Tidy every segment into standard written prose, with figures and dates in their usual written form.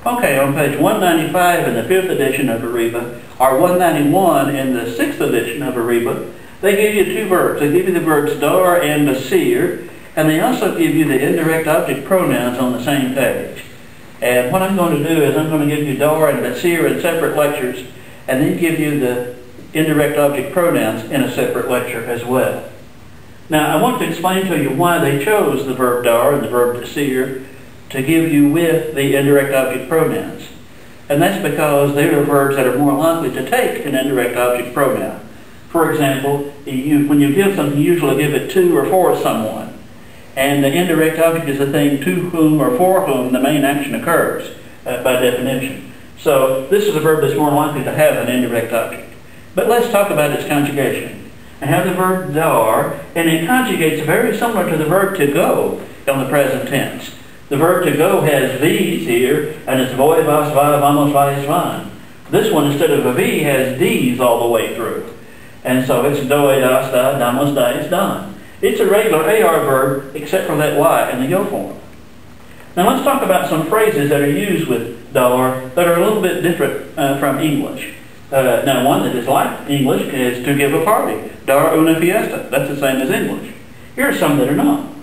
Okay, on page 195 in the 5th edition of Ariba, or 191 in the 6th edition of Ariba, they give you two verbs. They give you the verbs dar and decir, and they also give you the indirect object pronouns on the same page. And what I'm going to do is I'm going to give you dar and decir in separate lectures, and then give you the indirect object pronouns in a separate lecture as well. Now, I want to explain to you why they chose the verb dar and the verb decir to give you with the indirect object pronouns. And that's because they are verbs that are more likely to take an indirect object pronoun. For example, when you give something, you usually give it to or for someone. And the indirect object is the thing to whom or for whom the main action occurs, by definition. So this is a verb that's more likely to have an indirect object. But let's talk about its conjugation. I have the verb dar, and it conjugates very similar to the verb to go in the present tense. The verb to go has V's here, and it's voy, vas, va, vamos, vais, van. This one, instead of a V, has D's all the way through. And so it's doy, das, da, damos, dais, dan. It's a regular AR verb, except for that Y in the yo form. Now let's talk about some phrases that are used with dar that are a little bit different from English. Now one that is like English is to give a party. Dar una fiesta. That's the same as English. Here are some that are not.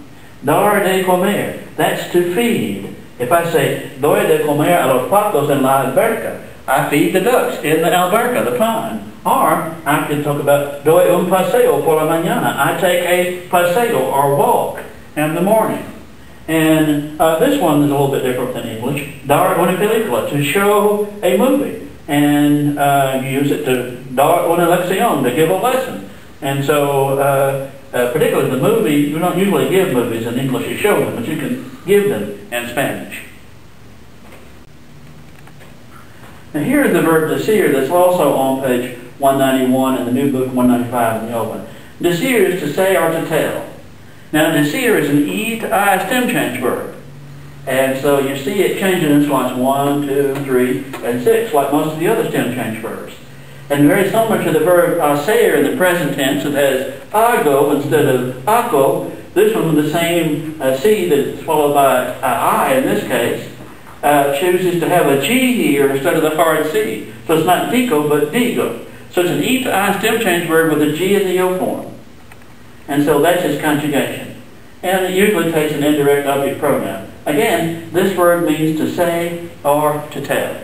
Dar de comer. That's to feed. If I say, doy de comer a los patos en la alberca, I feed the ducks in the alberca, the pond. Or I could talk about, doy un paseo por la mañana. I take a paseo or walk in the morning. And this one is a little bit different than English. Dar una película, to show a movie. And you use it to dar una lección, to give a lesson. And so, particularly the movie, you don't usually give movies in English, you show them, but you can give them in Spanish. Now here's the verb decir that's also on page 191 in the new book, 195 in the old one. Decir is to say or to tell. Now decir is an E to I stem change verb. And so you see it changing in slots 1, 2, 3, and 6, like most of the other stem change verbs. And very similar to the verb hacer in the present tense, it has hago instead of hago. This one with the same C that's followed by I in this case, chooses to have a G here instead of the hard C. So it's not dico, but digo. So it's an E to I stem change verb with a G in the yo form. And so that's its conjugation. And it usually takes an indirect object pronoun. Again, this verb means to say or to tell.